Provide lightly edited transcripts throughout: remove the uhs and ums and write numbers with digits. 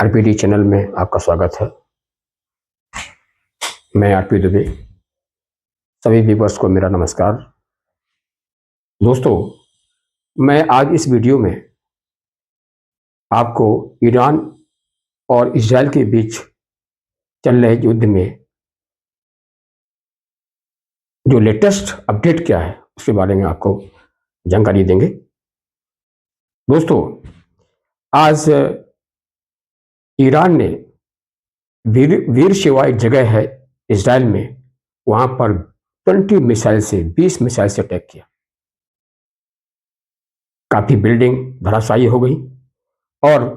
RPD channel में आपका स्वागत है। मैं आरपी दुबे। सभी व्यूअर्स को मेरा नमस्कार। दोस्तों, मैं आज इस वीडियो में आपको ईरान और इजराइल के बीच चल रहे युद्ध में जो लेटेस्ट अपडेट क्या है उसके बारे में आपको जानकारी देंगे। दोस्तों, आज ईरान ने वीर शिवा एक जगह है इजराइल में, वहां पर 20 मिसाइल से अटैक किया। काफी बिल्डिंग धराशायी हो गई और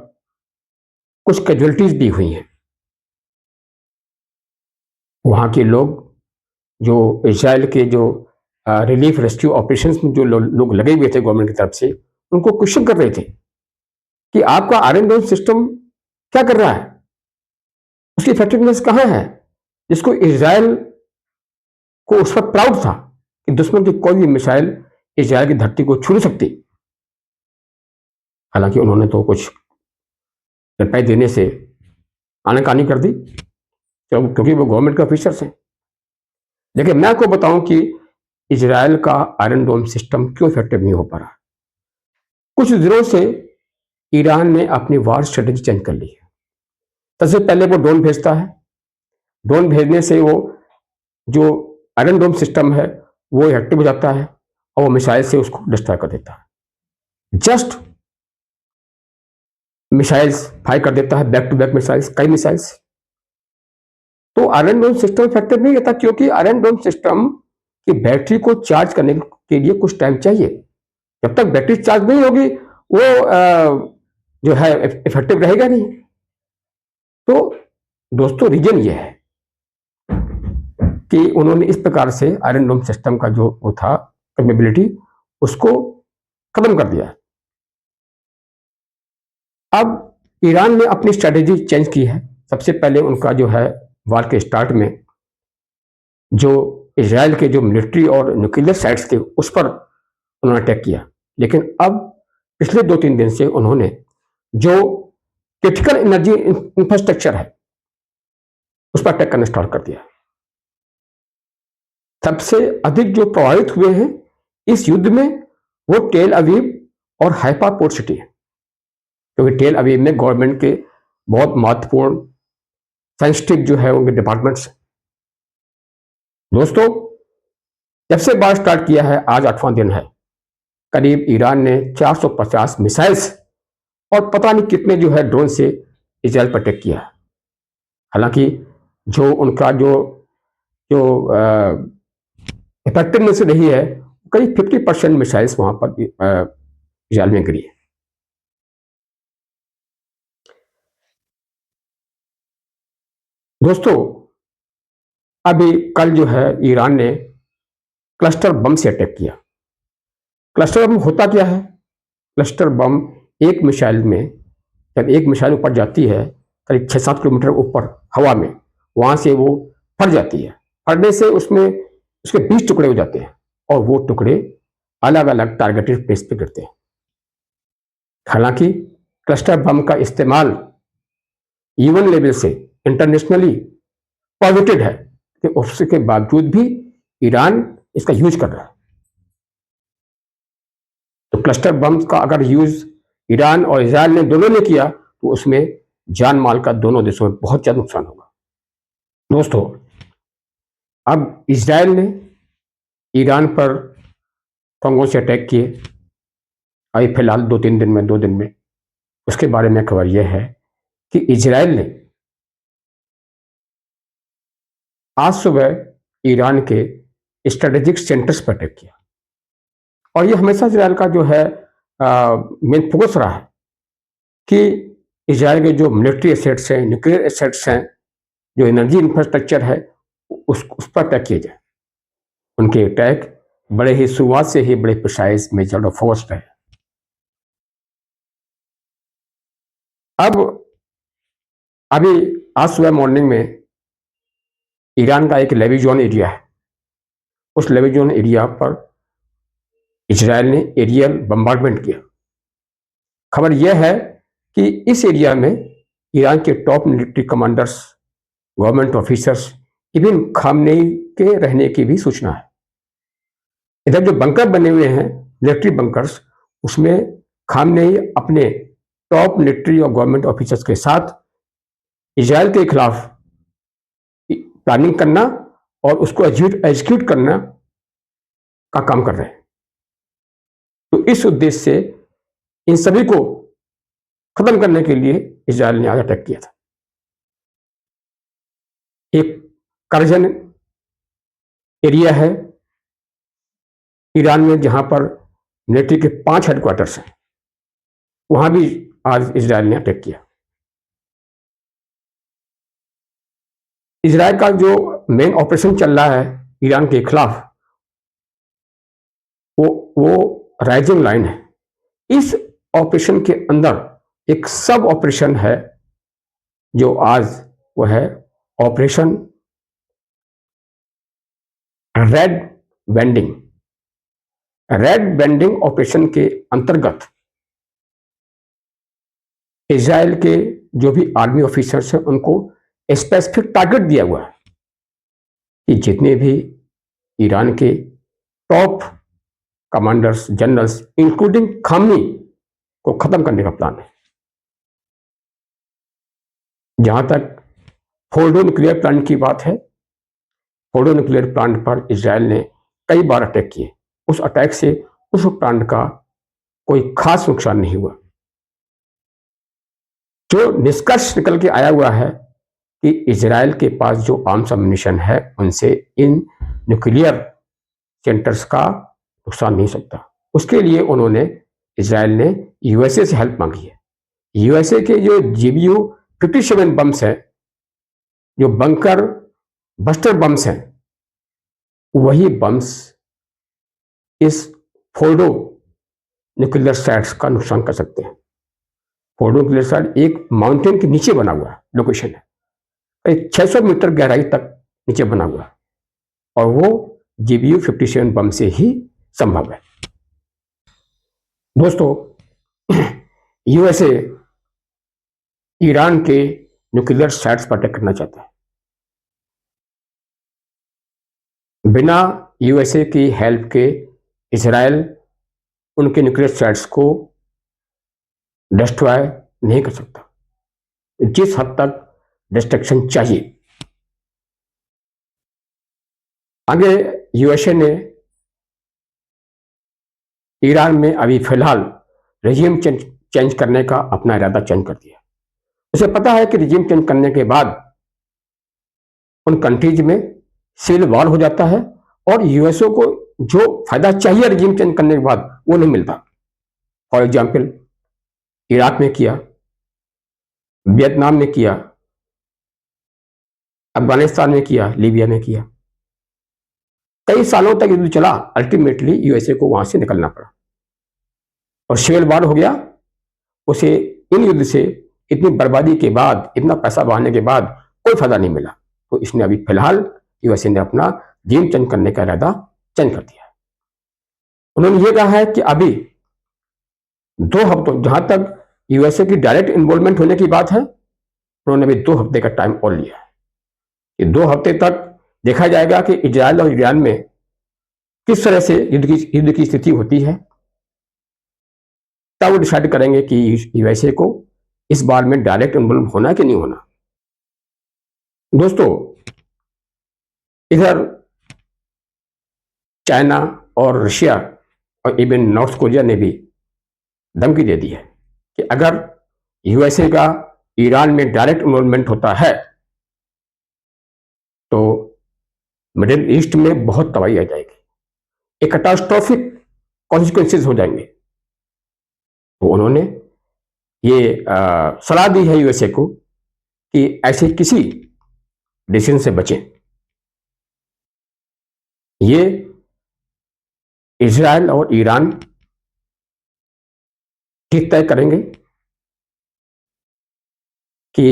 कुछ कैजुअलिटीज भी हुई हैं। वहां के लोग, जो इजराइल के जो रिलीफ रेस्क्यू ऑपरेशंस में जो लोग लगे हुए थे गवर्नमेंट की तरफ से, उनको क्वेश्चन कर रहे थे कि आपका आयरन डोम सिस्टम क्या कर रहा है, उसकी इफेक्टिवनेस कहां है, जिसको इजराइल को उस पर प्राउड था कि दुश्मन की कोई भी मिसाइल इजराइल की धरती को छू नहीं सकती। हालांकि उन्होंने तो कुछ रिप्लाई देने से आनाकानी कर दी क्योंकि वो गवर्नमेंट के ऑफिसर्स हैं। लेकिन मैं आपको बताऊं कि इजराइल का आयरन डोम सिस्टम क्यों इफेक्टिव नहीं हो पा रहा। कुछ दिनों से ईरान ने अपनी वार स्ट्रेटेजी चेंज कर ली है। सबसे पहले वो ड्रोन भेजता है। ड्रोन भेजने से वो जो आयरन डोम सिस्टम है वो एक्टिव हो जाता है और वो मिसाइल से उसको डिस्ट्रॉय कर देता है। जस्ट मिसाइल्स फायर कर देता है, बैक टू बैक मिसाइल्स, कई मिसाइल्स। तो आयरन डोम सिस्टम इफेक्टिव नहीं रहता, क्योंकि आयरन डोम सिस्टम की बैटरी को चार्ज करने के लिए कुछ टाइम चाहिए। जब तक बैटरी चार्ज नहीं होगी वो जो है इफेक्टिव रहेगा नहीं। तो दोस्तों, रीजन ये है कि उन्होंने इस प्रकार से आयरन डोम सिस्टम का जो वो था कैपेबिलिटी, उसको खत्म कर दिया। अब ईरान ने अपनी स्ट्रेटेजी चेंज की है। सबसे पहले उनका जो है वार के स्टार्ट में जो इजराइल के जो मिलिट्री और न्यूक्लियर साइट्स थे उस पर उन्होंने अटैक किया। लेकिन अब पिछले 2-3 दिन से उन्होंने जो क्रिटिकल एनर्जी इंफ्रास्ट्रक्चर है उस पर अटैक करना स्टार्ट कर दिया। सबसे अधिक जो प्रभावित हुए हैं इस युद्ध में वो टेल अवीव और हाइफा पोर्ट सिटी है, क्योंकि टेल अवीव में गवर्नमेंट के बहुत महत्वपूर्ण सेंसिटिव जो है उनके डिपार्टमेंट्स। दोस्तों, जब से वार स्टार्ट किया है, आज 8वां दिन है, करीब ईरान ने 450 मिसाइल्स और पता नहीं कितने जो है ड्रोन से इजराइल पर अटैक किया। हालांकि जो उनका जो जो इफेक्टिवनेस रही है, करीब 50% मिसाइल्स वहां पर इजराइल में गिरी है। दोस्तों, अभी कल जो है ईरान ने क्लस्टर बम से अटैक किया। क्लस्टर बम होता क्या है? क्लस्टर बम एक मिसाइल में, जब एक मिसाइल ऊपर जाती है करीब 6-7 किलोमीटर ऊपर हवा में, वहां से वो फट जाती है। फटने से उसमें उसके 20 टुकड़े हो जाते हैं और वो टुकड़े अलग अलग टारगेटेड प्लेस पे गिरते हैं। हालांकि क्लस्टर बम का इस्तेमाल यूएन लेवल से इंटरनेशनली पॉजिटिव है कि उसके बावजूद भी ईरान इसका यूज कर रहा है। तो क्लस्टर बम का अगर यूज ईरान और इजराइल ने दोनों ने किया तो उसमें जान माल का दोनों देशों में बहुत ज्यादा नुकसान होगा। दोस्तों, अब इजराइल ने ईरान पर कौन से अटैक किए अभी फिलहाल 2 दिन में उसके बारे में खबर यह है कि इजराइल ने आज सुबह ईरान के स्ट्रेटेजिक सेंटर्स पर अटैक किया। और यह हमेशा इजराइल का जो है मेन फोकस रहा है कि इजराइल के जो मिलिट्री एसेट्स हैं, न्यूक्लियर एसेट्स हैं, जो एनर्जी इंफ्रास्ट्रक्चर है, उस पर अटैक किए जाए। उनके अटैक बड़े ही शुरुआत से ही बड़े प्रिसाइज मेजर्ड और फोर्स्ड है। अब अभी आज सुबह मॉर्निंग में ईरान का एक लेवी जोन एरिया है, उस लेवी जोन एरिया पर इजराइल ने एरियल बम्बार्डमेंट किया। खबर यह है कि इस एरिया में ईरान के top military commanders, government officers, even Khamenei के रहने की भी सूचना है। इधर जो बंकर बने हुए हैं, मिलिट्री बंकर्स, उसमें खामनेई अपने टॉप मिलिट्री और गवर्नमेंट ऑफिसर्स के साथ इजराइल के खिलाफ प्लानिंग करना और उसको एग्जीक्यूट करना का काम कर रहे हैं। तो इस उद्देश्य से इन सभी को खत्म करने के लिए इजराइल ने आज अटैक किया था। एक करजन एरिया है ईरान में जहां पर मिलिट्री के 5 हेडक्वार्टर्स हैं, वहां भी आज इजराइल ने अटैक किया। इजराइल का जो मेन ऑपरेशन चल रहा है ईरान के खिलाफ, वो राइजिंग लाइन है। इस ऑपरेशन के अंदर एक सब ऑपरेशन है जो आज वो है operation red bending. Red bending operation के अंतर्गत इजराइल के जो भी आर्मी ऑफिसर्स हैं उनको स्पेसिफिक टारगेट दिया हुआ है कि जितने भी ईरान के टॉप कमांडर्स, जनरल्स, इंक्लूडिंग खामनी को खत्म करने का प्लान है। जहां तक फोर्डो न्यूक्लियर प्लांट की बात है, फोर्डो न्यूक्लियर प्लांट पर इजराइल ने कई बार अटैक किए। उस अटैक से उस प्लांट का कोई खास नुकसान नहीं हुआ। जो निष्कर्ष निकल के आया हुआ है कि इजराइल के पास जो आर्म्स एम्युनिशन है उनसे इन न्यूक्लियर सेंटर्स का नुकसान नहीं सकता। उसके लिए उन्होंने, इजराइल ने यूएसए से हेल्प मांगी है। यूएसए के जो GBU-57 बम्स हैं, जो बंकर बस्टर बम्स हैं, वही बम्स इस फोर्डो न्यूक्लियर साइट्स का नुकसान कर सकते हैं। फोर्डो न्यूक्लियर साइट एक माउंटेन के नीचे बना हुआ लोकेशन है, 600 मीटर गहराई तक नीचे बना हुआ है, और वो GBU-57 बम से ही संभव है। दोस्तों, यूएसए ईरान के न्यूक्लियर साइट्स पर अटैक करना चाहता है। बिना यूएसए की हेल्प के इजराइल उनके न्यूक्लियर साइट्स को डिस्ट्रॉय नहीं कर सकता। जिस हद तक डिस्ट्रक्शन चाहिए, आगे यूएसए ने ईरान में अभी फिलहाल रेजिम चेंज करने का अपना इरादा चेंज कर दिया। उसे पता है कि रेजिम चेंज करने के बाद उन कंट्रीज में सिविल वॉर हो जाता है और यूएसए को जो फायदा चाहिए रेजिम चेंज करने के बाद वो नहीं मिलता। फॉर एग्जाम्पल, इराक में किया, वियतनाम में किया, अफगानिस्तान में किया, लीबिया में किया। कई सालों तक युद्ध चला, अल्टीमेटली यूएसए को वहां से निकलना पड़ा और सिविल वॉर हो गया। उसे इन युद्ध से इतनी बर्बादी के बाद, इतना पैसा बहाने के बाद कोई फायदा नहीं मिला। तो इसने अभी फिलहाल यूएसए ने अपना रेजिम चेंज करने का इरादा चेंज कर दिया है। उन्होंने ये कहा है कि अभी 2 हफ्तों, जहां तक यूएसए की डायरेक्ट इन्वॉल्वमेंट होने की बात है, उन्होंने अभी 2 हफ्ते का टाइम और लिया है कि 2 हफ्ते तक देखा जाएगा कि इजराइल और ईरान में किस तरह से युद्ध की स्थिति होती है। तब वो डिसाइड करेंगे कि यूएसए को इस बार में डायरेक्ट इन्वॉल्व होना है कि नहीं होना। दोस्तों, इधर चाइना और रशिया और इवन नॉर्थ कोरिया ने भी धमकी दे दी है कि अगर यूएसए का ईरान में डायरेक्ट इन्वॉल्वमेंट होता है तो मिडिल ईस्ट में बहुत तबाही आ जाएगी, एक कैटास्ट्रोफिक कॉन्सिक्वेंसेस हो जाएंगे। तो उन्होंने ये सलाह दी है यूएसए को कि ऐसे किसी डिसीजन से बचें। ये इजराइल और ईरान ठीक तय करेंगे कि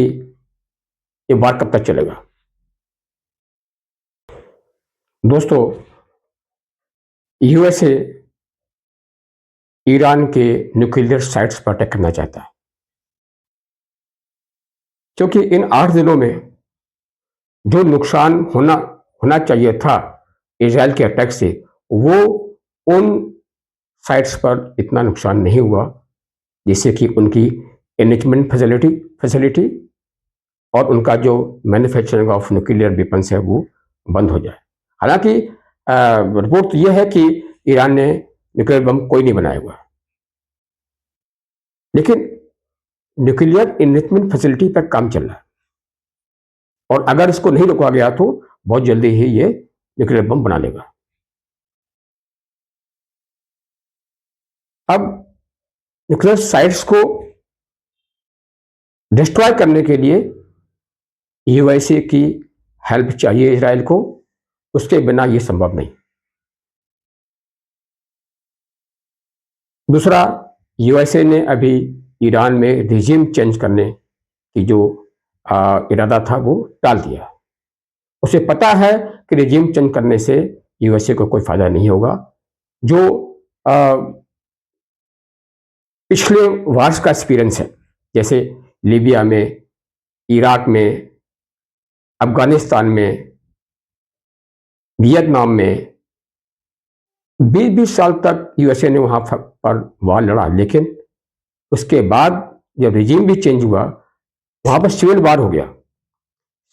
ये वार कब तक चलेगा। दोस्तों, यूएसए ईरान के न्यूक्लियर साइट्स पर अटैक करना चाहता है। क्योंकि इन 8 दिनों में जो नुकसान होना चाहिए था इजराइल के अटैक से, वो उन साइट्स पर इतना नुकसान नहीं हुआ, जिससे कि उनकी एनरिचमेंट फैसिलिटी और उनका जो मैन्युफैक्चरिंग ऑफ न्यूक्लियर वेपन्स है वो बंद हो जाए। हालांकि रिपोर्ट तो यह है कि ईरान ने न्यूक्लियर बम कोई नहीं बनाया हुआ, लेकिन न्यूक्लियर एनरिचमेंट फैसिलिटी पर काम चल रहा है, और अगर इसको नहीं रोका गया तो बहुत जल्दी ही ये न्यूक्लियर बम बना लेगा। अब न्यूक्लियर साइट्स को डिस्ट्रॉय करने के लिए यूएसए की हेल्प चाहिए इजराइल को, उसके बिना यह संभव नहीं। दूसरा, यूएसए ने अभी ईरान में रिजीम चेंज करने की जो इरादा था वो टाल दिया। उसे पता है कि रिजीम चेंज करने से यूएसए को कोई फायदा नहीं होगा। जो पिछले वार्स का एक्सपीरियंस है, जैसे लीबिया में, इराक में, अफगानिस्तान में, वियतनाम में 20-20 साल तक यूएसए ने वहां पर वार लड़ा, लेकिन उसके बाद जब रिजीम भी चेंज हुआ, वहां पर सिविल वार हो गया।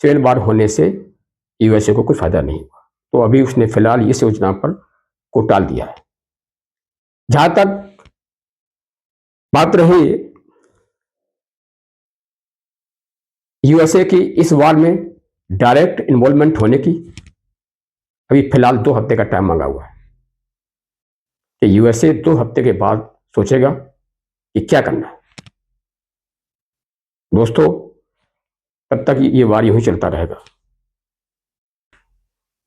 सिविल वार होने से यूएसए को कोई फायदा नहीं हुआ, तो अभी उसने फिलहाल इस योजना पर को टाल दिया है। जहां तक बात रही यूएसए की इस वार में डायरेक्ट इन्वॉल्वमेंट होने की, अभी फिलहाल 2 हफ्ते का टाइम मांगा हुआ है कि यूएसए 2 हफ्ते के बाद सोचेगा कि क्या करना है। दोस्तों, तब तक ये वार यूं ही चलता रहेगा।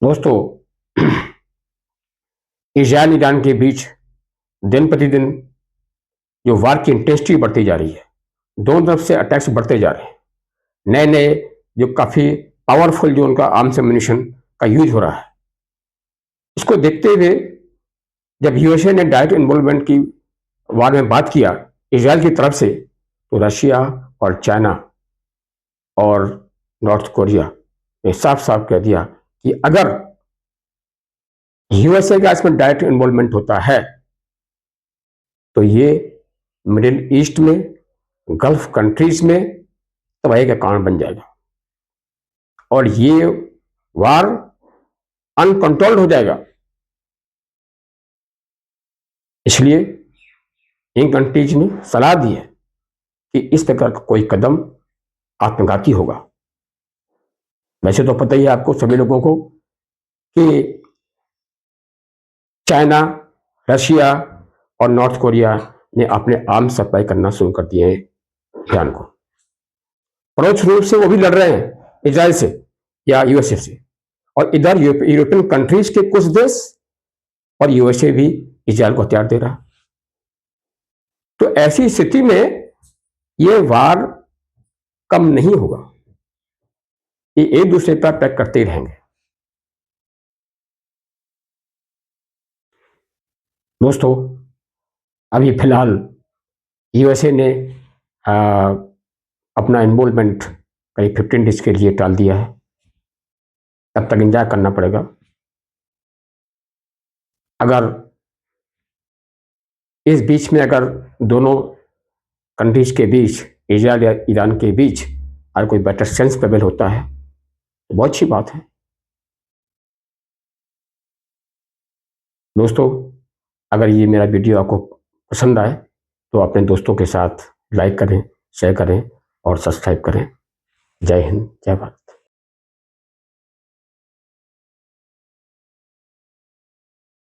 दोस्तों, इजराइल ईरान के बीच दिन प्रतिदिन जो वार की इंटेंसिटी बढ़ती जा रही है, दोनों तरफ से अटैक्स बढ़ते जा रहे हैं, नए नए जो काफी पावरफुल जो उनका आर्म्स एम्युनिशन का यूज हो रहा है, इसको देखते हुए जब यूएसए ने डायरेक्ट इन्वॉल्वमेंट की वार में बात किया इजराइल की तरफ से, तो रशिया और चाइना और नॉर्थ कोरिया ने साफ साफ कह दिया कि अगर यूएसए का इसमें डायरेक्ट इन्वॉल्वमेंट होता है तो ये मिडिल ईस्ट में, गल्फ कंट्रीज में तबाही का कारण बन जाएगा और ये वार अनकंट्रोल्ड हो जाएगा। इसलिए इन कंट्रीज ने सलाह दी है कि इस प्रकार का कोई कदम आत्मघाती होगा। वैसे तो पता ही है आपको सभी लोगों को कि चाइना, रशिया और नॉर्थ कोरिया ने अपने आर्म्स सप्लाई करना शुरू कर दिए हैं ईरान को। परोक्ष रूप से वो भी लड़ रहे हैं इजराइल से या यूएसए से, और इधर यूरोपियन कंट्रीज के कुछ देश और यूएसए भी इजराइल को हथियार दे रहा। तो ऐसी स्थिति में ये वार कम नहीं होगा, ये एक दूसरे पर अटैक करते ही रहेंगे। दोस्तों, अभी फिलहाल यूएसए ने अपना इन्वॉल्वमेंट करीब 15 डेज के लिए टाल दिया है, तब तक इंतजार करना पड़ेगा। अगर इस बीच में अगर दोनों कंट्रीज के बीच, इजराइल या ईरान के बीच अगर कोई बेटर सेंस प्रेवेल होता है तो बहुत अच्छी बात है। दोस्तों, अगर ये मेरा वीडियो आपको पसंद आए तो अपने दोस्तों के साथ लाइक करें, शेयर करें और सब्सक्राइब करें। जय हिंद, जय भारत।